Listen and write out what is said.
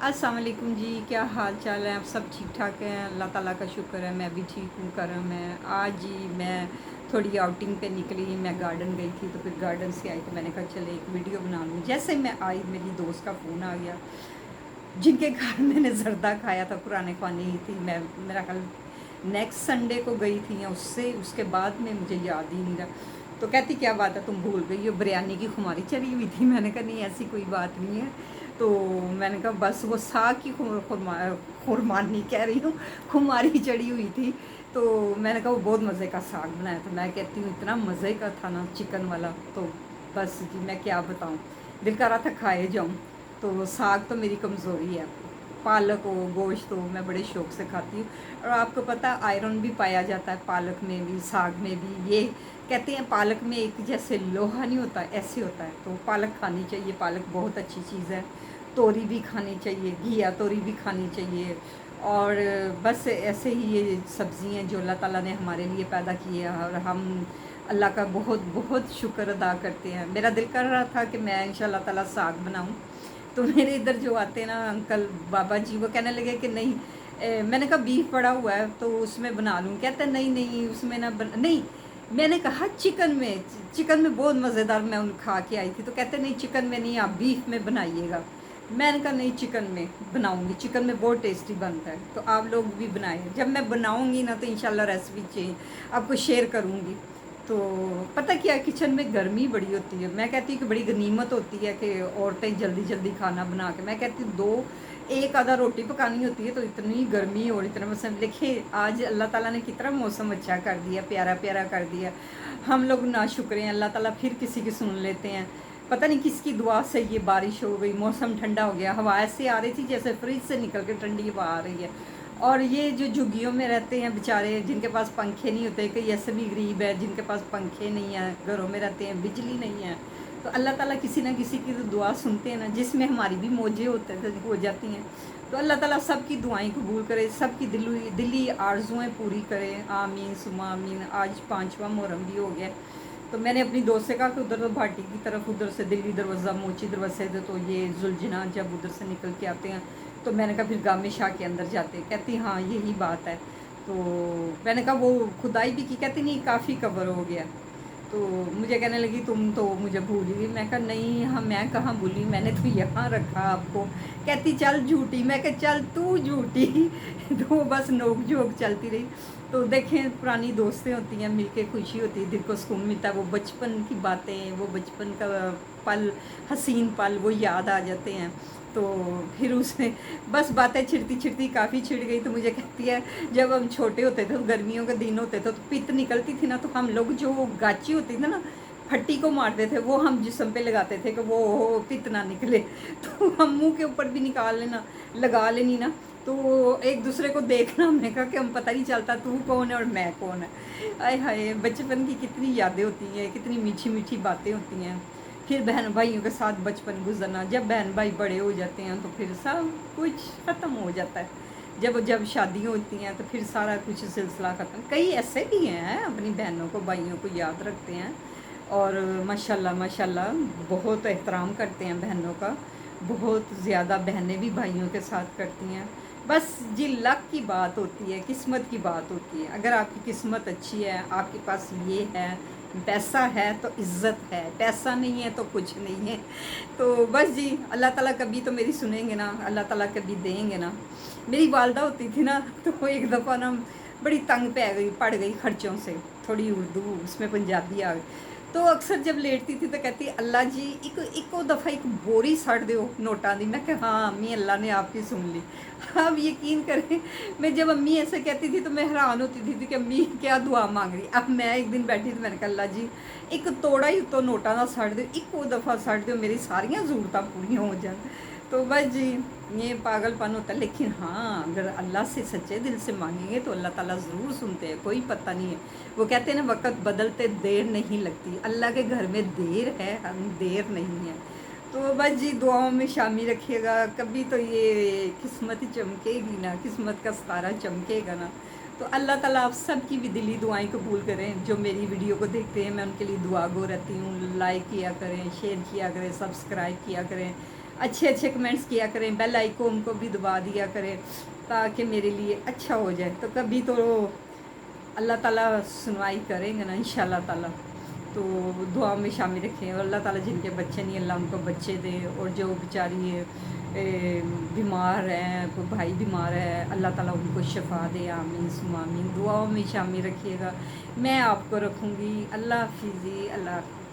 अस्सलाम वालेकुम जी, क्या हाल चाल है? आप सब ठीक ठाक हैं? अल्लाह ताला का शुक्र है, मैं भी ठीक हूँ, करम है। आज जी मैं थोड़ी आउटिंग पे निकली, मैं गार्डन गई थी, तो फिर गार्डन से आई तो मैंने कहा चले एक वीडियो बना लूँ। जैसे मैं आई मेरी दोस्त का फ़ोन आ गया, जिनके घर मैंने ज़र्दा खाया था, पुराने ख़वानी ही थी। मैं मेरा ख्याल नेक्स्ट संडे को गई थी या उससे उसके बाद में मुझे याद ही नहीं रहा। तो कहती क्या बात है तुम भूल गई हो, बिरयानी की खुमारी चढ़ी हुई थी। मैंने कहा नहीं ऐसी कोई बात नहीं है। तो मैंने कहा बस वो साग की खुरमानी कह रही हूँ, खुमारी चढ़ी हुई थी। तो मैंने कहा वो बहुत मज़े का साग बनाया था। मैं कहती हूँ इतना मज़े का था ना चिकन वाला, तो बस जी मैं क्या बताऊँ, दिल कर रहा था खाए जाऊँ। तो साग तो मेरी कमज़ोरी है, पालक हो गोश्त हो मैं बड़े शौक़ से खाती हूँ। और आपको पता है आयरन भी पाया जाता है पालक में भी, साग में भी। ये कहते हैं पालक में एक जैसे लोहा नहीं होता ऐसे होता है, तो पालक खानी चाहिए, पालक बहुत अच्छी चीज़ है। तोरी भी खानी चाहिए, घिया तोरी भी खानी चाहिए। और बस ऐसे ही ये सब्ज़ी हैं जो अल्लाह ताला ने हमारे लिए पैदा की है, और हम अल्लाह का बहुत बहुत शुक्र अदा करते हैं। मेरा दिल कर रहा था कि मैं इंशाल्लाह ताला साग बनाऊँ। तो मेरे इधर जो आते हैं ना अंकल बाबा जी, वो कहने लगे कि नहीं, मैंने कहा बीफ पड़ा हुआ है तो उसमें बना लूँ। कहते नहीं नहीं उसमें ना नहीं। मैंने कहा चिकन में बहुत मज़ेदार मैं उन खा के आई थी। तो कहते नहीं चिकन में नहीं, आप बीफ में बनाइएगा। मैंने कहा नहीं चिकन में बनाऊंगी, चिकन में बहुत टेस्टी बनता है, तो आप लोग भी बनाएं। जब मैं बनाऊंगी ना तो इंशाल्लाह रेसिपी चेंज आपको शेयर करूंगी। तो पता क्या किचन में गर्मी बड़ी होती है, मैं कहती हूँ कि बड़ी गनीमत होती है कि औरतें जल्दी जल्दी खाना बना के, मैं कहती हूँ दो एक आधा रोटी पकानी होती है, तो इतनी गर्मी और इतना मौसम देखिए आज अल्लाह ताला ने कितना मौसम अच्छा कर दिया, प्यारा प्यारा कर दिया। हम लोग ना शुक्र हैं, अल्लाह ताला फिर किसी की सुन लेते हैं। पता नहीं किसकी दुआ से ये बारिश हो गई, मौसम ठंडा हो गया, हवा ऐसे आ रही थी जैसे फ्रिज से निकल के ठंडी हवा आ रही है। और ये जो झुग्गियों में रहते हैं बेचारे, जिनके पास पंखे नहीं होते, कई ऐसे भी गरीब है जिनके पास पंखे नहीं है, घरों में रहते हैं, बिजली नहीं है, तो अल्लाह ताला किसी ना किसी की तो दुआ सुनते हैं ना, जिसमें हमारी भी मौजें हो जाती हैं। तो अल्लाह ताला सबकी दुआएं कबूल करे, सबकी दिली आरजुएं पूरी करे, आमीन सुमा आमीन। आज 5वां मुहर्रम भी हो गया। तो मैंने अपनी दोस्त से कहा कि उधर तो भाटी की तरफ, उधर से दिल्ली दरवाज़ा मोची दरवाजे से, तो ये जुलझना जब उधर से निकल के आते हैं, तो मैंने कहा फिर गामे शाह के अंदर जाते हैं। कहती हाँ यही बात है। तो मैंने कहा वो खुदाई भी की, कहती नहीं काफ़ी कवर हो गया। तो मुझे कहने लगी तुम तो मुझे भूल गई। मैं कहा नहीं हाँ मैं कहाँ भूली, मैंने तो यहाँ रखा आपको। कहती चल झूठी, मैं कहा चल तू झूठी। तो बस नोक झोंक चलती रही। तो देखें पुरानी दोस्तें होती हैं, मिलके खुशी होती है, दिल को सुकून मिलता है। वो बचपन की बातें, वो बचपन का पल, हसीन पल वो याद आ जाते हैं। तो फिर उसने बस बातें छिड़ती छिड़ती काफ़ी छिड़ गई। तो मुझे कहती है जब हम छोटे होते थे तो गर्मियों के दिन होते थे तो पित्त निकलती थी ना, तो हम लोग जो गाची होती थी ना फट्टी को मारते थे, वो हम जिस्म पे लगाते थे कि वो पित्त ना निकले। तो हम मुंह के ऊपर भी निकाल लेना, लगा लेनी ना, तो एक दूसरे को देखना, हमने कहा कि हम पता नहीं चलता तू कौन है और मैं कौन है। आय हाय बचपन की कितनी यादें होती हैं, कितनी मीठी मीठी बातें होती हैं। फिर बहन भाइयों के साथ बचपन गुजरना, जब बहन भाई बड़े हो जाते हैं तो फिर सब कुछ ख़त्म हो जाता है। जब जब शादियाँ होती हैं तो फिर सारा कुछ सिलसिला ख़त्म। कई ऐसे भी हैं अपनी बहनों को भाइयों को याद रखते हैं, और माशाल्लाह माशाल्लाह बहुत एहतराम करते हैं बहनों का। बहुत ज़्यादा बहनें भी भाइयों के साथ करती हैं। बस जी लक की बात होती है, किस्मत की बात होती है। अगर आपकी किस्मत अच्छी है, आपके पास ये है, पैसा है तो इज़्ज़त है, पैसा नहीं है तो कुछ नहीं है। तो बस जी अल्लाह ताला कभी तो मेरी सुनेंगे ना, अल्लाह ताला कभी देंगे ना। मेरी वालदा होती थी ना, तो एक दफ़ा ना बड़ी तंग पड़ गई खर्चों से, थोड़ी उर्दू उसमें पंजाबी आ गई। तो अक्सर जब लेटती थी तो कहती अल्लाह जी इको दफ़ा एक बोरी सड़ दो नोटा दी। मैं कहा हाँ अम्मी अल्लाह ने आपकी सुन ली। आप यकीन करें, मैं जब अम्मी ऐसे कहती थी तो मैं हैरान होती थी कि अम्मी क्या दुआ मांग रही। अब मैं एक दिन बैठी तो मैंने कहा अल्लाह जी एक तोड़ा ही तो नोटा ना सड़ दो, इको दफ़ा सड़ दो, मेरी सारियाँ ज़रूरतां पूरियां हो जाए। तो बस जी ये पागलपन होता है, लेकिन हाँ अगर अल्लाह से सच्चे दिल से मांगेंगे तो अल्लाह ताला ज़रूर सुनते हैं, कोई पता नहीं है। वो कहते हैं ना वक़्त बदलते देर नहीं लगती, अल्लाह के घर में देर है, हम देर नहीं है। तो बस जी दुआओं में शामिल रखिएगा, कभी तो ये किस्मत ही चमकेगी ना, किस्मत का सितारा चमकेगा ना। तो अल्लाह ताला आप सब की भी दिली दुआएं कबूल करें। जो मेरी वीडियो को देखते हैं मैं उनके लिए दुआ गो रहती हूँ। लाइक किया करें, शेयर किया करें, सब्सक्राइब किया करें। اچھے اچھے کمنٹس کیا کریں، بیل آئیکن کو بھی دبا دیا کریں تاکہ میرے لیے اچھا ہو جائے، تو کبھی تو اللہ تعالیٰ سنوائی کریں گے نا انشاءاللہ تعالیٰ۔ تو دعا میں شامل رکھیں، اور اللہ تعالیٰ جن کے بچے نہیں اللہ ان کو بچے دے، اور جو بیچاری بیمار ہیں، کوئی بھائی بیمار ہے اللہ تعالیٰ ان کو شفا دے، آمین ثم آمین۔ دعاؤں میں شامل رکھیے گا، میں آپ کو رکھوں گی۔ اللہ حافظ جی، اللہ حافظ۔